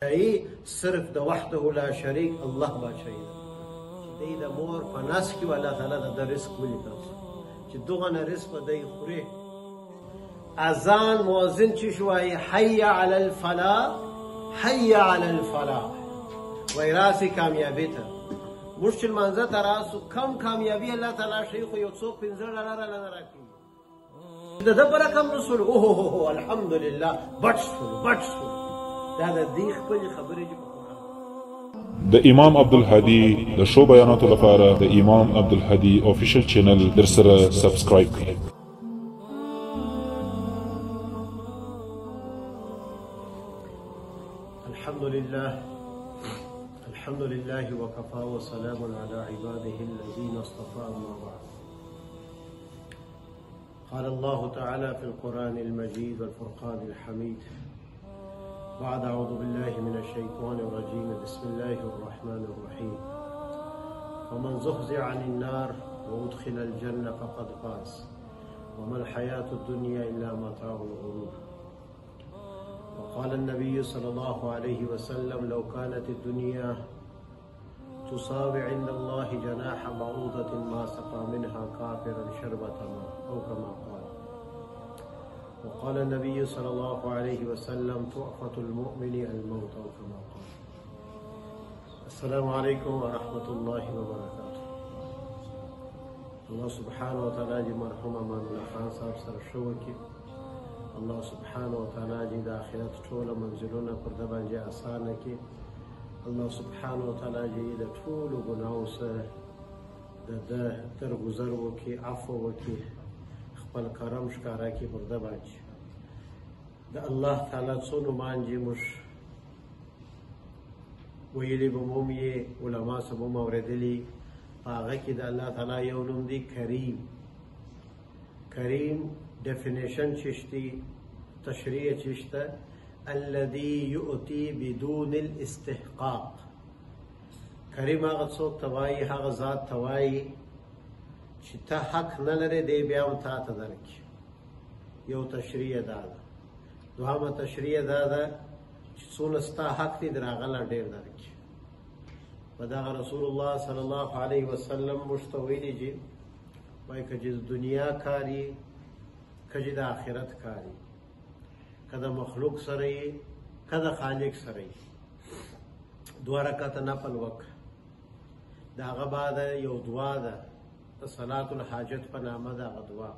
صرف د وحده لا شریک الله بادشاہي ده چې دی د مور په نس کې الله تعالی د رزق ولي تاسو چې دغه نه رزق به دی خوري. اذان مؤذن چې شوای حي علی الفلاح حي علی الفلاح وای راسي کامیابی ته موږ چې لمانځه ته راسو کم کامیابي الله تعالی شي خو یو څوک $15 نه راکوي د ده په رقم رسول اوه الحمدلله بټ شو دا د دې خپلې خبرې چې په قرآن د امام عبدالهادي د شو بیاناتو لپاره د امام عبدالهادي آفیشل چینل درسره سبسکرایب کړئ. الحمد لله وكفى وسلام على عباده الذين اصطفى أما بعد. قال الله تعالى في القرآن المجيد والفرقان الحميد بعد أعوذ بالله من الشيطان الرجيم بسم الله الرحمن الرحيم ومن زحزح عن النار وأدخل الجنة فقد فاز وما الحياة الدنيا إلا متاع الغرور. وقال النبي صلى الله عليه وسلم لو كانت الدنيا تساوي عند الله جناح بعوضة ما سقى منها كافرا شربة ماء أو كما قال. وقال النبي صلى الله عليه وسلم تؤفة المؤمن الموت أو كما قال. السلام عليكم ورحمة الله وبركاته. الله سبحانه وتعالى جي مرحوم امان الله خان صاحب سر شوكي الله سبحانه وتعالى جي د آخرت ټول منزلونه پر د باندې آسانه کړي. الله سبحانه وتعالى جي د ټول ګناهو سره د درگذر وکړي عفو وکړي خپل کرم ښکاره کړي پر د باندې د الله تعالی څو نومان چې موږ ویلي به موږ یې علما سبا مو اورېدلي په هغه کې د الله تعالی یو نوم دی کریم. کریم ډیفینیشن چې شته تشریح چې شته الذي يؤتي بدون الاستحقاق. کریم هغه څوک ته وایي هغه ذات ته وایي چې ته حق نه لرې دی بیا هم تا ته درکړي. یو تشریح دا ده. دوهمه تشریح دا ده چې څونه ستا حق دی د هغه نه ډېر درکړي. په دغه رسول الله صلی الله علیه وسلم موږ ته ویلي چې وایي که چې د دنیا کاري که چې د آخرت کاري که د مخلوق سره یې که د خالق سره یې 2 رکعته نفل وکړه. د هغه بعد یو دعا ده د صلات الحاجت په نامه د هغه دعا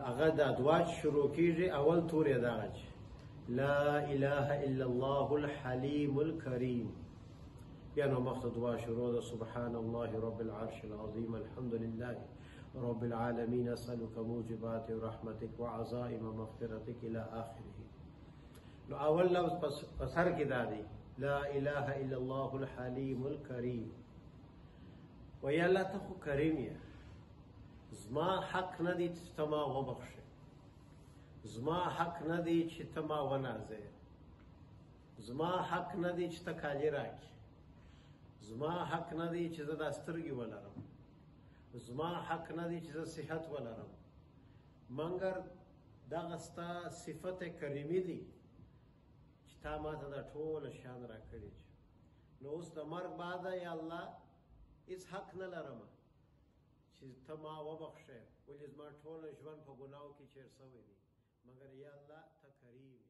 هغه د دعا چې شروع کېږي اول تور یې دغه چې لا اله الا الله الحلیم الکریم. بیا نو مخته دعا شروع ده سبحان الله رب العرش العظیم الحمد لله رب العالمين أسألك موجبات رحمتك وعزائم مغفرتك إلى آخره. نو اول لفظ پسر کې دا دی لا اله الا الله الحلیم الکریم. وی الله ته خو کریم یې زما حق نه دی چې ته ما وبخښې زما حق نه دی چې ته ما ونازې زما حق نه دی چې ته کالي راکړې زما حق نه دی چې زه دا سترګې ولرم زما حق نه دی چې زه صحت ولرم مګر دغه ستا صفت کریمي دی چې تا ما ته دا ټوله شیان راکړي. نو اوس د مرګ بعده یا الله هېڅ حق نه لرم چې ته ما وبخښې ولې زما ټوله ژوند په ګناهو کې چیر سوی دی مګر یا الله ته کریم